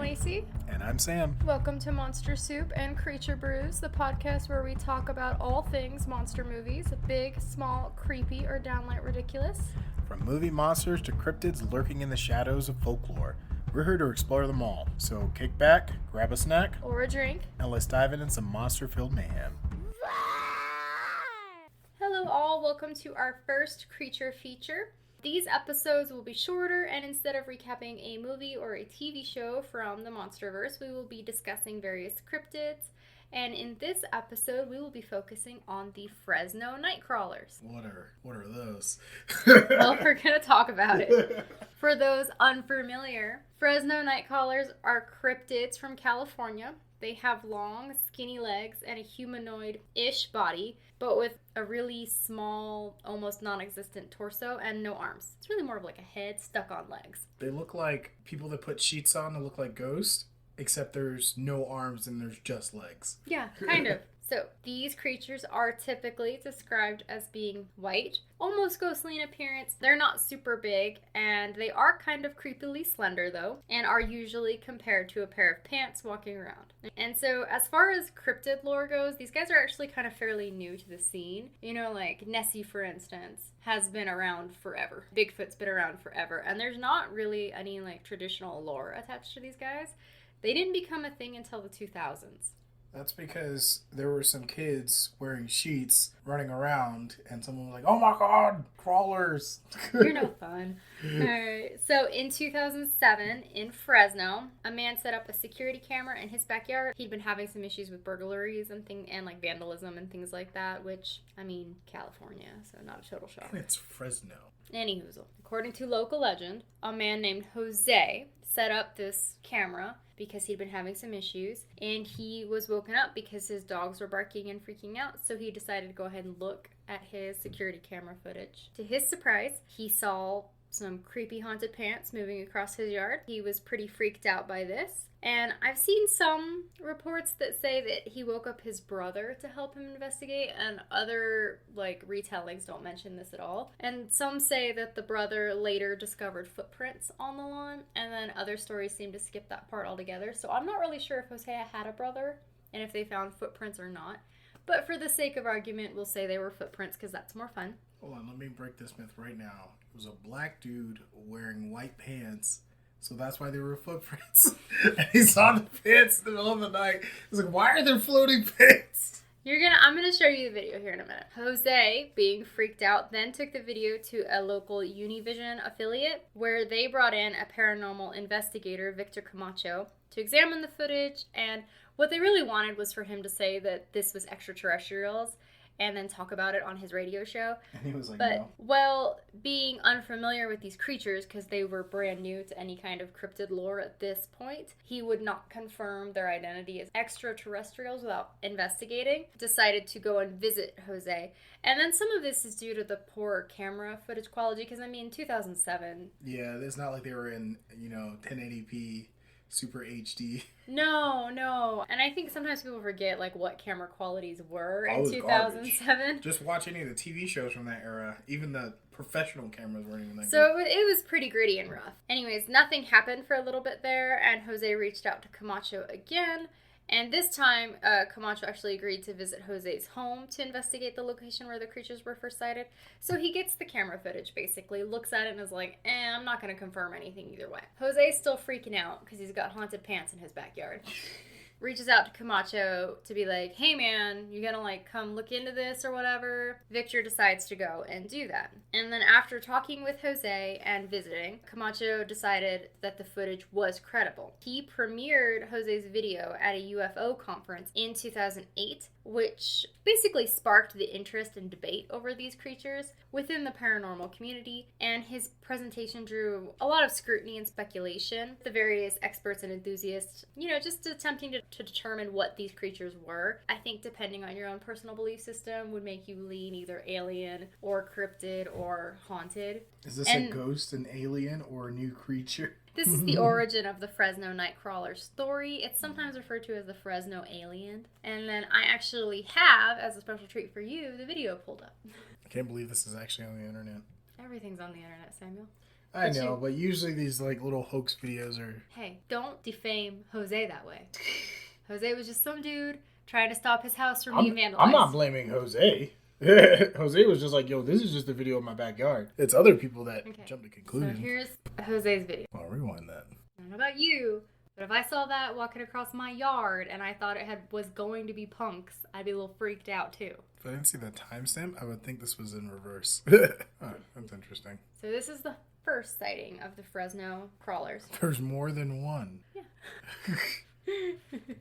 Lacey. And I'm Sam. Welcome to Monster Soup and Creature Brews, the podcast where we talk about all things monster movies, big, small, creepy, or downright ridiculous. From movie monsters to cryptids lurking in the shadows of folklore, we're here to explore them all. So kick back, grab a snack, or a drink, and let's dive into some monster-filled mayhem. Hello all, welcome to our first creature feature. These episodes will be shorter, and instead of recapping a movie or a TV show from the Monsterverse, we will be discussing various cryptids. And in this episode, we will be focusing on the Fresno Nightcrawlers. What are those? Well, we're going to talk about it. For those unfamiliar, Fresno Nightcrawlers are cryptids from California. They have long, skinny legs and a humanoid-ish body, but with a really small, almost non-existent torso and no arms. It's really more of like a head stuck on legs. They look like people that put sheets on that look like ghosts, except there's no arms and there's just legs. Yeah, kind of. So, these creatures are typically described as being white, almost ghostly in appearance. They're not super big, and they are kind of creepily slender, though, and are usually compared to a pair of pants walking around. And so, as far as cryptid lore goes, these guys are actually kind of fairly new to the scene. You know, like Nessie, for instance, has been around forever. Bigfoot's been around forever, and there's not really any, like, traditional lore attached to these guys. They didn't become a thing until the 2000s. That's because there were some kids wearing sheets running around, and someone was like, "Oh my god, crawlers!" You're no fun. Alright, so in 2007, in Fresno, a man set up a security camera in his backyard. He'd been having some issues with burglaries and like vandalism and things like that, which, I mean, California, so not a total shock. It's Fresno. Anywho, according to local legend, a man named Jose set up this camera because he'd been having some issues, and he was woken up because his dogs were barking and freaking out, so he decided to go ahead and look at his security camera footage. To his surprise, he saw some creepy haunted pants moving across his yard. He was pretty freaked out by this. And I've seen some reports that say that he woke up his brother to help him investigate, and other, retellings don't mention this at all. And some say that the brother later discovered footprints on the lawn, and then other stories seem to skip that part altogether. So I'm not really sure if Jose had a brother, and if they found footprints or not. But for the sake of argument, we'll say they were footprints, because that's more fun. Hold on, let me break this myth right now. It was a black dude wearing white pants, so that's why there were footprints. And he saw the pants in the middle of the night. He's like, "Why are there floating pants?" I'm gonna show you the video here in a minute. Jose, being freaked out, then took the video to a local Univision affiliate, where they brought in a paranormal investigator, Victor Camacho, to examine the footage. And what they really wanted was for him to say that this was extraterrestrials, and then talk about it on his radio show. And he was like, but, no. Well, being unfamiliar with these creatures, because they were brand new to any kind of cryptid lore at this point, he would not confirm their identity as extraterrestrials without investigating. Decided to go and visit Jose. And then some of this is due to the poor camera footage quality, because, 2007... Yeah, it's not like they were in, 1080p... Super HD. No. And I think sometimes people forget, what camera qualities were in 2007. Garbage. Just watch any of the TV shows from that era. Even the professional cameras weren't even that good. So it was pretty gritty and rough. Anyways, nothing happened for a little bit there, and Jose reached out to Camacho again. And this time, Camacho actually agreed to visit Jose's home to investigate the location where the creatures were first sighted. So he gets the camera footage, basically, looks at it and is like, I'm not going to confirm anything either way. Jose's still freaking out because he's got haunted pants in his backyard. Reaches out to Camacho to be like, "Hey man, you gonna come look into this or whatever?" Victor decides to go and do that. And then after talking with Jose and visiting, Camacho decided that the footage was credible. He premiered Jose's video at a UFO conference in 2008, which basically sparked the interest and debate over these creatures within the paranormal community, and his presentation drew a lot of scrutiny and speculation. The various experts and enthusiasts, just attempting to determine what these creatures were. I think depending on your own personal belief system would make you lean either alien or cryptid or haunted. Is this a ghost, an alien, or a new creature? This is the origin of the Fresno Nightcrawler story. It's sometimes referred to as the Fresno Alien. And then I actually have, as a special treat for you, the video pulled up. I can't believe this is actually on the internet. Everything's on the internet, Samuel. I know, but usually these like little hoax videos are... Hey, don't defame Jose that way. Jose was just some dude trying to stop his house from being vandalized. I'm not blaming Jose. Jose was just like, yo, this is just a video of my backyard. It's other people that jump to conclusions. So here's Jose's video. I'll rewind that. I don't know about you, but if I saw that walking across my yard and I thought it was going to be punks, I'd be a little freaked out too. If I didn't see that timestamp, I would think this was in reverse. Oh, that's interesting. So this is the first sighting of the Fresno crawlers. There's more than one. Yeah.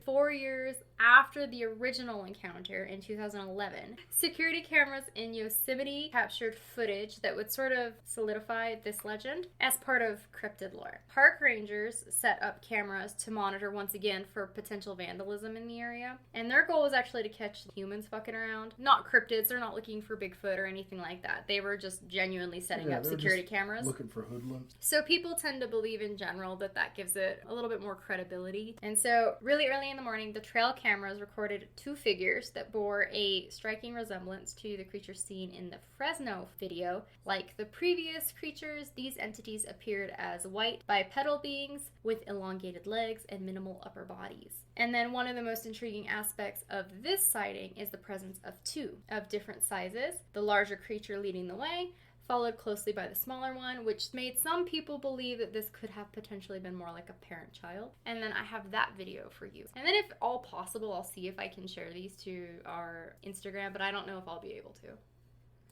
4 years after the original encounter in 2011, security cameras in Yosemite captured footage that would sort of solidify this legend as part of cryptid lore. Park rangers set up cameras to monitor once again for potential vandalism in the area, and their goal was actually to catch humans fucking around. Not cryptids, they're not looking for Bigfoot or anything like that. They were just genuinely setting up security cameras. Looking for hoodlums. So people tend to believe in general that gives it a little bit more credibility. And so really early in the morning, the trail cameras recorded 2 figures that bore a striking resemblance to the creatures seen in the Fresno video. Like the previous creatures, these entities appeared as white bipedal beings with elongated legs and minimal upper bodies. And then one of the most intriguing aspects of this sighting is the presence of 2 of different sizes, the larger creature leading the way, followed closely by the smaller one, which made some people believe that this could have potentially been more like a parent-child. And then I have that video for you. And then if all possible, I'll see if I can share these to our Instagram, but I don't know if I'll be able to.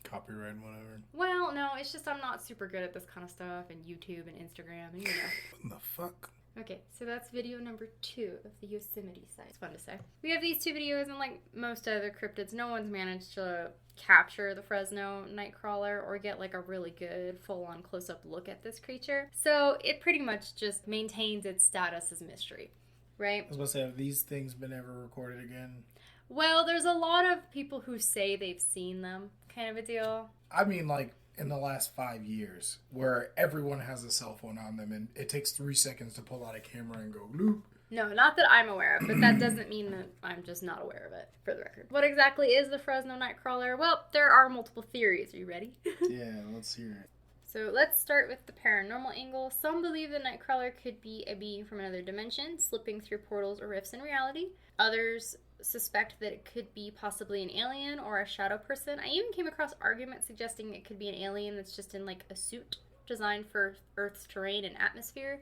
Copyright, whatever. Well, no, it's just I'm not super good at this kind of stuff, and YouTube and Instagram, and you know. What the fuck? Okay, so that's video number 2 of the Yosemite site. It's fun to say. We have these 2 videos, and like most other cryptids, no one's managed to capture the Fresno Nightcrawler or get like a really good full-on close-up look at this creature. So it pretty much just maintains its status as mystery, right? I was going to say, have these things been ever recorded again? Well, there's a lot of people who say they've seen them, kind of a deal. I mean, like, in the last 5 years, where everyone has a cell phone on them, and it takes 3 seconds to pull out a camera and go, loop. No, not that I'm aware of, but that doesn't mean that I'm just not aware of it, for the record. What exactly is the Fresno Nightcrawler? Well, there are multiple theories. Are you ready? Yeah, let's hear it. So let's start with the paranormal angle. Some believe the Nightcrawler could be a being from another dimension, slipping through portals or rifts in reality. Others suspect that it could be possibly an alien or a shadow person. I even came across arguments suggesting it could be an alien that's just in like a suit designed for Earth's terrain and atmosphere.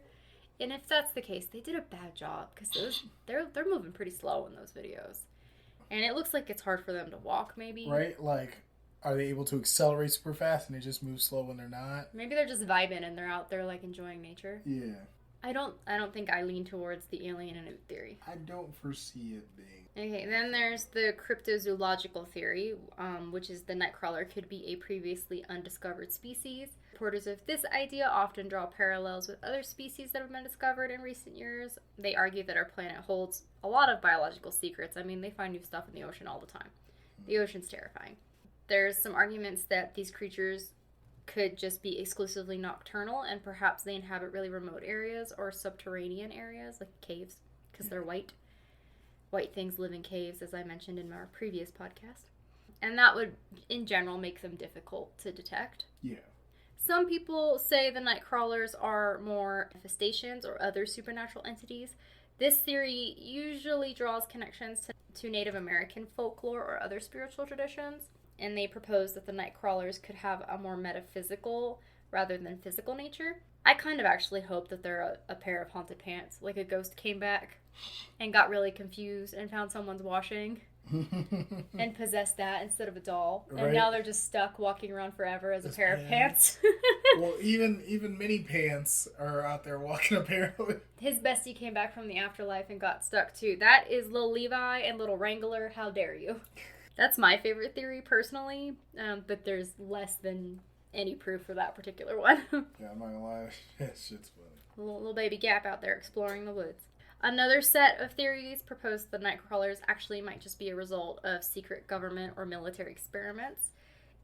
And if that's the case, they did a bad job because they're moving pretty slow in those videos. And it looks like it's hard for them to walk, maybe. Right? Like, are they able to accelerate super fast and they just move slow when they're not? Maybe they're just vibing and they're out there, like, enjoying nature. Yeah. I don't think I lean towards the alien in a theory. I don't foresee it being. Okay, then there's the cryptozoological theory, which is the Nightcrawler could be a previously undiscovered species. Supporters of this idea often draw parallels with other species that have been discovered in recent years. They argue that our planet holds a lot of biological secrets. I mean, they find new stuff in the ocean all the time. The ocean's terrifying. There's some arguments that these creatures could just be exclusively nocturnal, and perhaps they inhabit really remote areas or subterranean areas, like caves, because they're white. White things live in caves, as I mentioned in our previous podcast. And that would, in general, make them difficult to detect. Yeah. Some people say the Nightcrawlers are more manifestations or other supernatural entities. This theory usually draws connections to Native American folklore or other spiritual traditions, and they propose that the Nightcrawlers could have a more metaphysical rather than physical nature. I kind of actually hope that they're a pair of haunted pants, like a ghost came back and got really confused and found someone's washing and possessed that instead of a doll. And now they're just stuck walking around forever as a pair of pants. Well, even mini pants are out there walking apparently. His bestie came back from the afterlife and got stuck too. That is Lil Levi and Little Wrangler. How dare you? That's my favorite theory personally, but there's less than any proof for that particular one. Yeah, I'm not gonna lie. That shit's funny. Little baby Gap out there exploring the woods. Another set of theories propose the Nightcrawlers actually might just be a result of secret government or military experiments.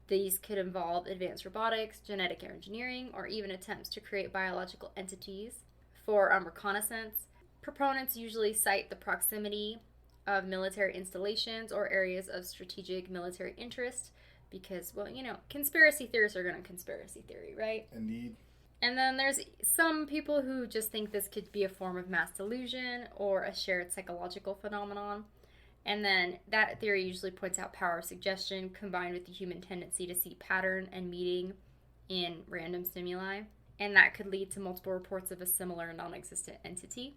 These could involve advanced robotics, genetic engineering, or even attempts to create biological entities for reconnaissance. Proponents usually cite the proximity of military installations or areas of strategic military interest because, well, you know, conspiracy theorists are going to conspiracy theory, right? Indeed. And then there's some people who just think this could be a form of mass delusion or a shared psychological phenomenon. And then that theory usually points out power of suggestion combined with the human tendency to see pattern and meaning in random stimuli. And that could lead to multiple reports of a similar non-existent entity.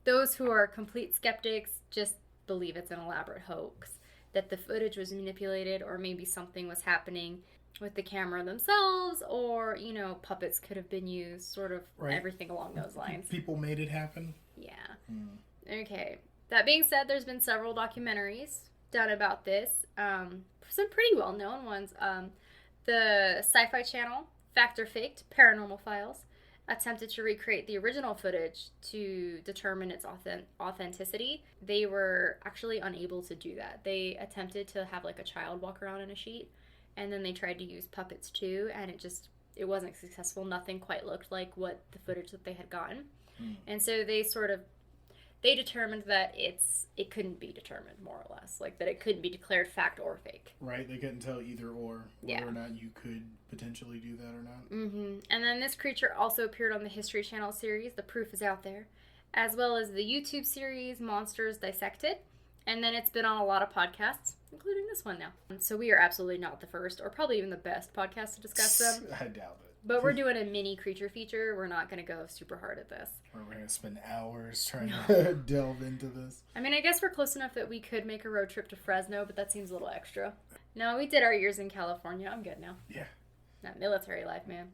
Those who are complete skeptics just believe it's an elaborate hoax, that the footage was manipulated, or maybe something was happening with the camera themselves, or, you know, puppets could have been used, sort of everything along those lines. People made it happen? Yeah. Okay. That being said, there's been several documentaries done about this. Some pretty well-known ones. The Sci-Fi Channel, Fact or Faked, Paranormal Files, attempted to recreate the original footage to determine its authenticity. They were actually unable to do that. They attempted to have like a child walk around in a sheet, and then they tried to use puppets too, and it wasn't successful. Nothing quite looked like what the footage that they had gotten. And so they determined that it couldn't be determined, more or less. Like, that it couldn't be declared fact or fake. Right, they couldn't tell either or whether or not you could potentially do that or not. And then this creature also appeared on the History Channel series, The Proof is Out There, as well as the YouTube series, Monsters Dissected. And then it's been on a lot of podcasts, including this one now. So we are absolutely not the first, or probably even the best podcast to discuss them. I doubt it. But we're doing a mini creature feature. We're not going to go super hard at this. Or we're going to spend hours trying to delve into this. I mean, I guess we're close enough that we could make a road trip to Fresno, but that seems a little extra. No, we did our years in California. I'm good now. Yeah. That military life, man.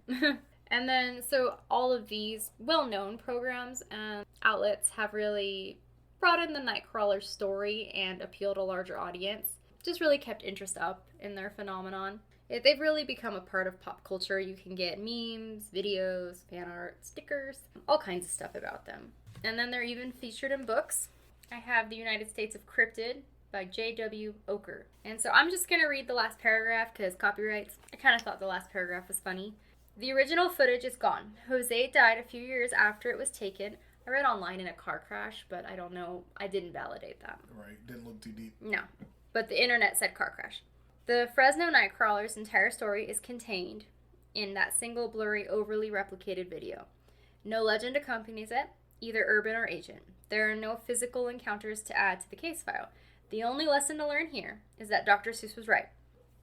And then, so all of these well-known programs and outlets have really broadened the Nightcrawler story and appealed to a larger audience. Just really kept interest up in their phenomenon. They've really become a part of pop culture. You can get memes, videos, fan art, stickers, all kinds of stuff about them. And then they're even featured in books. I have The United States of Cryptid by J.W. Oker. And so I'm just going to read the last paragraph because copyrights. I kind of thought the last paragraph was funny. The original footage is gone. Jose died a few years after it was taken. I read online in a car crash, but I don't know. I didn't validate that. Right. Didn't look too deep. No. But the internet said car crash. The Fresno Nightcrawler's entire story is contained in that single blurry, overly replicated video. No legend accompanies it, either urban or ancient. There are no physical encounters to add to the case file. The only lesson to learn here is that Dr. Seuss was right.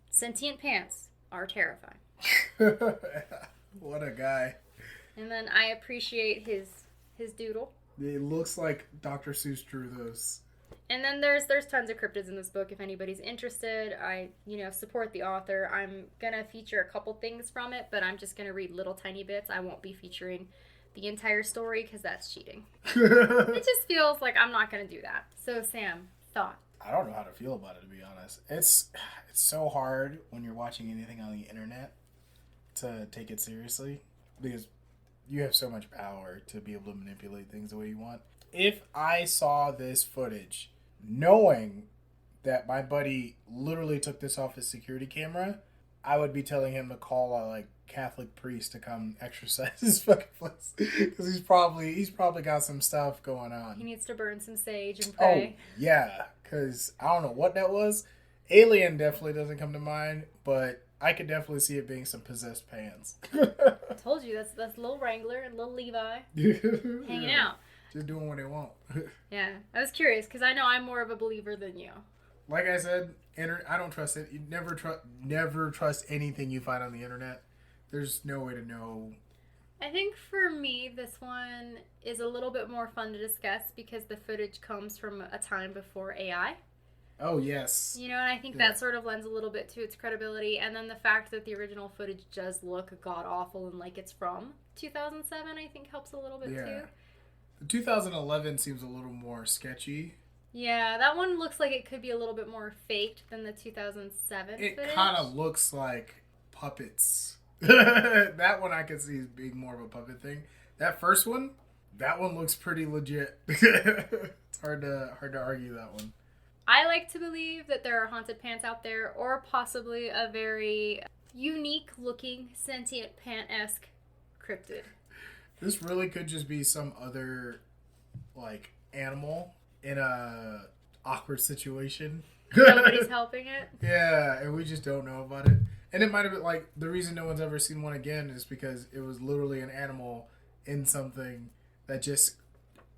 Sentient pants are terrifying. What a guy. And then I appreciate his doodle. It looks like Dr. Seuss drew those. And then there's tons of cryptids in this book. If anybody's interested, I support the author. I'm going to feature a couple things from it, but I'm just going to read little tiny bits. I won't be featuring the entire story because that's cheating. It just feels like I'm not going to do that. So, Sam, thought? I don't know how to feel about it, to be honest. It's so hard when you're watching anything on the internet to take it seriously because you have so much power to be able to manipulate things the way you want. If I saw this footage knowing that my buddy literally took this off his security camera, I would be telling him to call a Catholic priest to come exorcise his fucking place because he's probably got some stuff going on. He needs to burn some sage and pray. Oh yeah, because I don't know what that was. Alien definitely doesn't come to mind, but I could definitely see it being some possessed pants. I told you that's little Wrangler and little Levi hanging out. Just doing what they want. Yeah, I was curious because I know I'm more of a believer than you. Like I said, I don't trust it. You never trust anything you find on the internet. There's no way to know. I think for me, this one is a little bit more fun to discuss because the footage comes from a time before AI. Oh, yes. And I think that sort of lends a little bit to its credibility. And then the fact that the original footage does look god-awful and like it's from 2007, I think helps a little bit too. The 2011 seems a little more sketchy. Yeah, that one looks like it could be a little bit more faked than the 2007 It footage. kind of looks like puppets. That one I could see as being more of a puppet thing. That first one, that one looks pretty legit. It's hard to argue that one. I like to believe that there are haunted pants out there, or possibly a very unique-looking sentient pant-esque cryptid. This really could just be some other, animal in a awkward situation. Nobody's helping it. Yeah, and we just don't know about it. And it might have been like the reason no one's ever seen one again is because it was literally an animal in something that just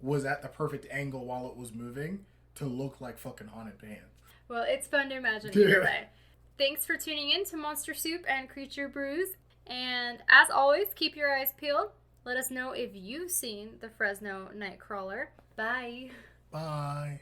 was at the perfect angle while it was moving to look like fucking haunted pants. Well, it's fun to imagine either way. Thanks for tuning in to Monster Soup and Creature Brews. And as always, keep your eyes peeled. Let us know if you've seen the Fresno Nightcrawler. Bye. Bye.